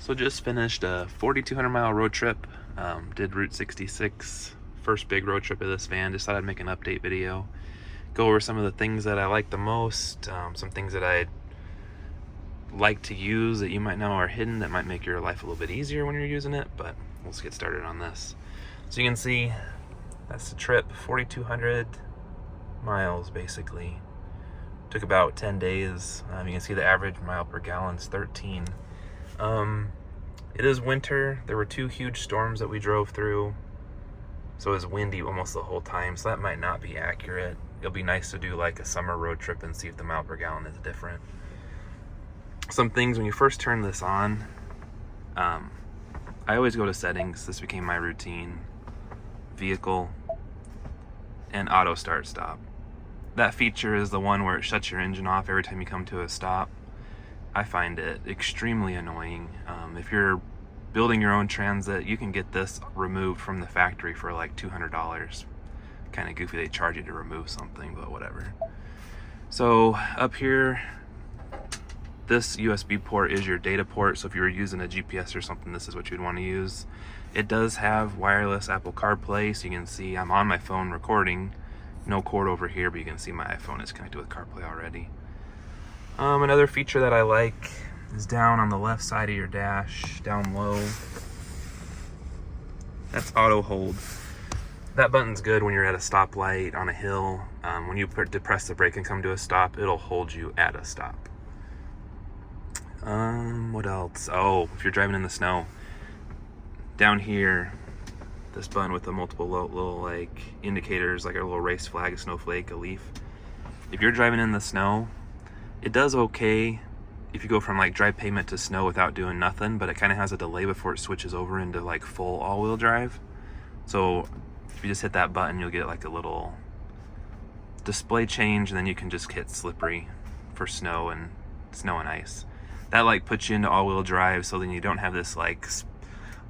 So just finished a 4,200 mile road trip. Did Route 66, first big road trip of this van. Just thought I'd make an update video. Go over some of the things that I like the most, some things that I like to use that you might know are hidden that might make your life a little bit easier when you're using it, but let's get started on this. So you can see that's the trip, 4,200 miles basically. Took about 10 days. You can see the average mile per gallon is 13. It is winter. There were 2 huge storms that we drove through, so it was windy almost the whole time, so that might not be accurate. It'll be nice to do like a summer road trip and see if the mile per gallon is different. Some things when you first turn this on, I always go to settings. This became my routine. Vehicle and auto start stop. That feature is the one where it shuts your engine off every time you come to a stop. I find it extremely annoying. If you're building your own transit, you can get this removed from the factory for like $200. Kind of goofy they charge you to remove something, but whatever. So up here, this USB port is your data port, so if you were using a GPS or something, this is what you'd want to use. It does have wireless Apple CarPlay, so you can see I'm on my phone recording. No cord over here, but you can see my iPhone is connected with CarPlay already. Another feature that I like is down on the left side of your dash, down low. That's auto hold. That button's good when you're at a stoplight on a hill. When you depress the brake and come to a stop, it'll hold you at a stop. What else? Oh, if you're driving in the snow, down here, this button with the multiple little like indicators, like a little race flag, a snowflake, a leaf. If you're driving in the snow, it does okay if you go from like dry pavement to snow without doing nothing, but it kind of has a delay before it switches over into like full all-wheel drive. So if you just hit that button, you'll get like a little display change, and then you can just hit slippery for snow and ice. That like puts you into all-wheel drive, so then you don't have this like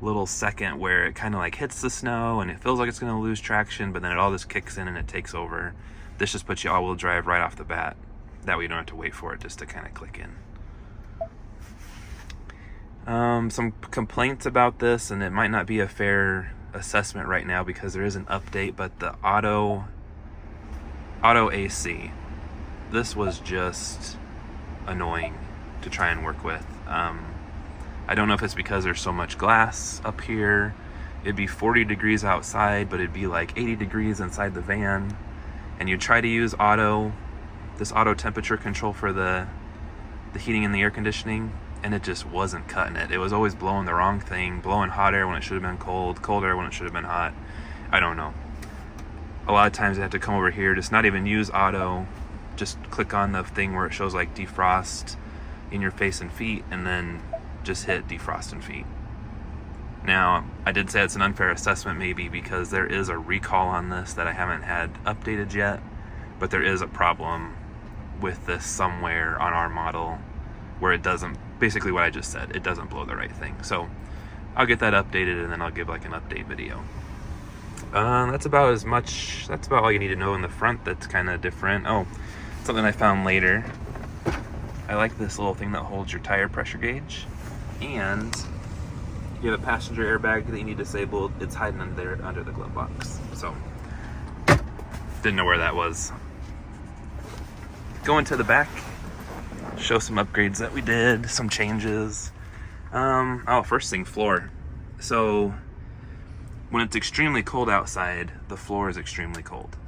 little second where it kind of like hits the snow and it feels like it's going to lose traction, but then it all just kicks in and it takes over. This just puts you all-wheel drive right off the bat. That way you don't have to wait for it just to kind of click in. Some complaints about this, and it might not be a fair assessment right now because there is an update, but the auto AC, this was just annoying to try and work with. I don't know if it's because there's so much glass up here. It'd be 40 degrees outside, but it'd be like 80 degrees inside the van, and you try to use this auto temperature control for the heating and the air conditioning, and it just wasn't cutting it. It was always blowing the wrong thing, blowing hot air when it should have been cold, cold air when it should have been hot. I don't know. A lot of times I have to come over here, just not even use auto, just click on the thing where it shows like defrost in your face and feet, and then just hit defrost and feet. Now, I did say it's an unfair assessment maybe because there is a recall on this that I haven't had updated yet, but there is a problem with this somewhere on our model where it doesn't, basically what I just said, it doesn't blow the right thing. So I'll get that updated and then I'll give like an update video. That's about all you need to know in the front that's kind of different. Oh, something I found later. I like this little thing that holds your tire pressure gauge, and you have a passenger airbag that you need disabled. It's hiding under the glove box. So didn't know where that was. Going to the back, show some upgrades that we did, some changes. First thing, floor. So when it's extremely cold outside, the floor is extremely cold.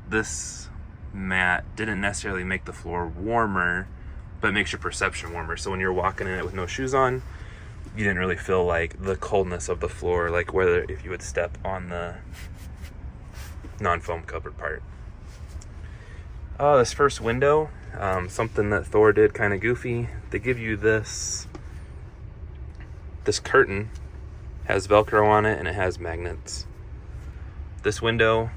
This mat didn't necessarily make the floor warmer, but it makes your perception warmer. So when you're walking in it with no shoes on, you didn't really feel like the coldness of the floor, like whether if you would step on the non-foam covered part. This first window, something that Thor did kind of goofy. They give you this curtain, has Velcro on it, and it has magnets. This window,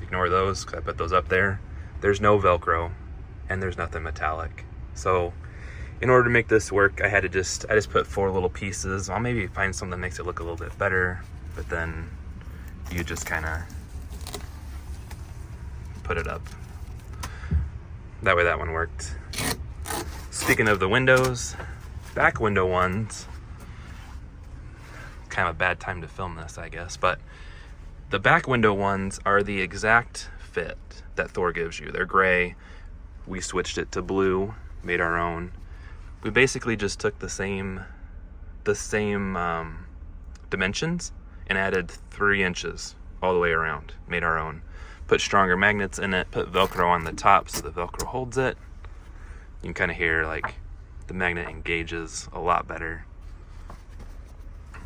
ignore those because I put those up there. There's no Velcro and there's nothing metallic. So in order to make this work, I just put 4 little pieces. I'll maybe find something that makes it look a little bit better, but then you just kind of put it up. That way that one worked. Speaking of the windows, back window ones, kind of a bad time to film this, I guess, but the back window ones are the exact fit that Thor gives you. They're gray. We switched it to blue, made our own. We basically just took the same dimensions and added 3 inches all the way around, made our own. Put stronger magnets in it, put Velcro on the top so the Velcro holds it. You can kind of hear like the magnet engages a lot better.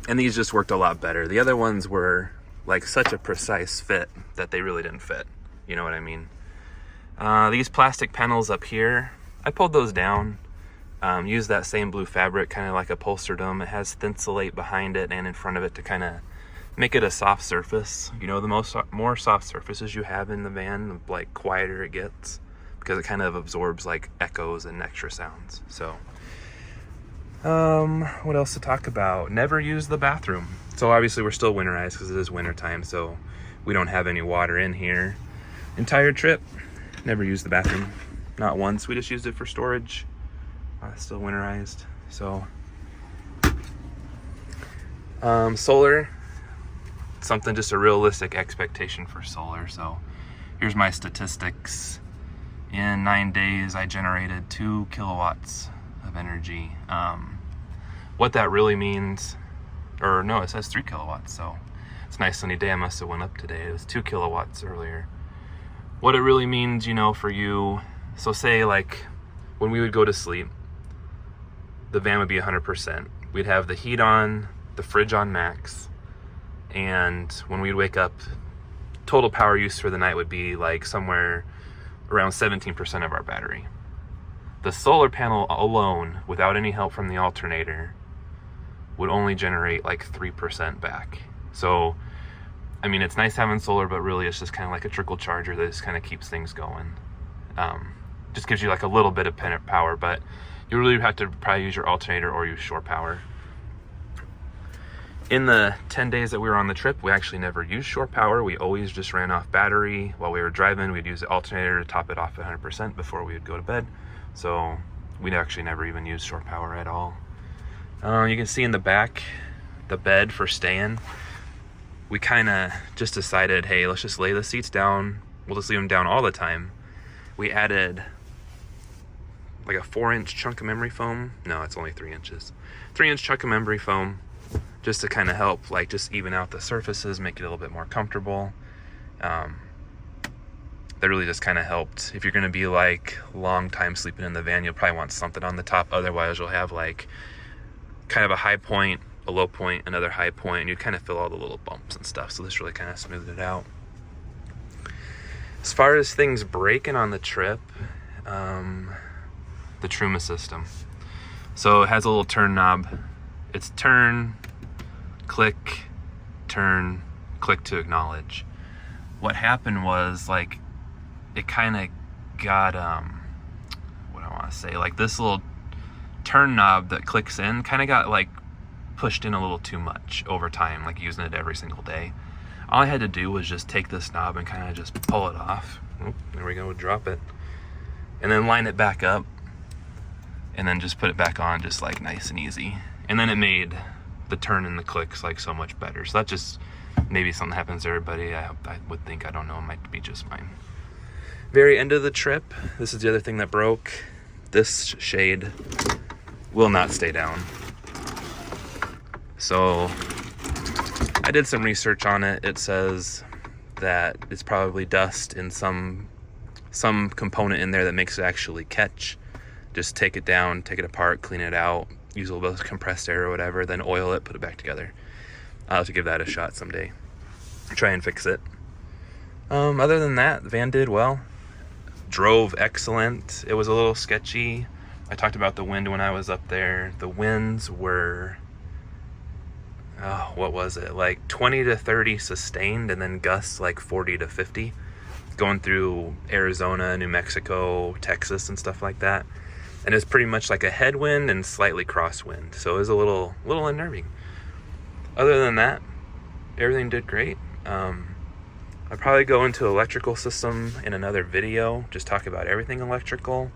And these just worked a lot better. The other ones were like such a precise fit that they really didn't fit. You know what I mean? These plastic panels up here, I pulled those down. Used that same blue fabric, kind of like upholstered them. It has Thinsulate behind it and in front of it to kind of make it a soft surface. You know, the more soft surfaces you have in the van, the like quieter it gets, because it kind of absorbs like echoes and extra sounds. So, what else to talk about? Never use the bathroom. So obviously we're still winterized because it is winter time, so we don't have any water in here. Entire trip, never used the bathroom, not once. We just used it for storage. Still winterized. So solar, something, just a realistic expectation for solar. So here's my statistics. In 9 days I generated 2 kilowatts of energy. What that really means, or no, it says 3 kilowatts, so it's a nice sunny day. I must have went up today. It was 2 kilowatts earlier. What it really means, you know, for you, so say like when we would go to sleep, the van would be 100%. We'd have the heat on, the fridge on max, and when we'd wake up, total power use for the night would be like somewhere around 17% of our battery. The solar panel alone, without any help from the alternator, would only generate like 3% back. So, I mean, it's nice having solar, but really it's just kind of like a trickle charger that just kind of keeps things going. Just gives you like a little bit of power, but you really have to probably use your alternator or use shore power. In the 10 days that we were on the trip, we actually never used shore power. We always just ran off battery. While we were driving, we'd use the alternator to top it off 100% before we would go to bed. So we'd actually never even used shore power at all. You can see in the back, the bed for staying. We kind of just decided, hey, let's just lay the seats down. We'll just leave them down all the time. We added like a 4-inch chunk of memory foam. No, it's only 3 inches. 3-inch chunk of memory foam, just to kind of help, like, just even out the surfaces, make it a little bit more comfortable. That really just kind of helped. If you're going to be like long time sleeping in the van, you'll probably want something on the top. Otherwise, you'll have like kind of a high point, a low point, another high point, and you kind of feel all the little bumps and stuff. So this really kind of smoothed it out. As far as things breaking on the trip, the Truma system. So it has a little turn knob. It's turn, click, turn, click to acknowledge. What happened was, like, it kind of got, what do I want to say, like this little turn knob that clicks in kind of got like pushed in a little too much over time, like using it every single day. All I had to do was just take this knob and kind of just pull it off. Oh, there we go, drop it. And then line it back up and then just put it back on, just like nice and easy. And then it made the turn and the clicks like so much better. So that just, maybe something happens to everybody. I would think, I don't know, it might be just mine. Very end of the trip, this is the other thing that broke. This shade will not stay down. So I did some research on it. It says that it's probably dust in some component in there that makes it actually catch. Just take it down, take it apart, clean it out, use a little bit of compressed air or whatever, then oil it, put it back together. I'll have to give that a shot someday. Try and fix it. Other than that, the van did well. Drove excellent. It was a little sketchy. I talked about the wind when I was up there. The winds were, what was it? Like 20 to 30 sustained, and then gusts like 40 to 50. Going through Arizona, New Mexico, Texas, and stuff like that. And it was pretty much like a headwind and slightly crosswind. So it was a little unnerving. Other than that, everything did great. I'll probably go into electrical system in another video, just talk about everything electrical.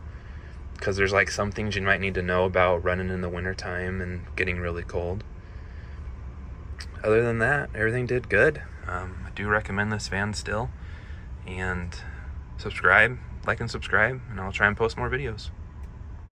because there's like some things you might need to know about running in the wintertime and getting really cold. Other than that, everything did good. I do recommend this van still, and like and subscribe, and I'll try and post more videos.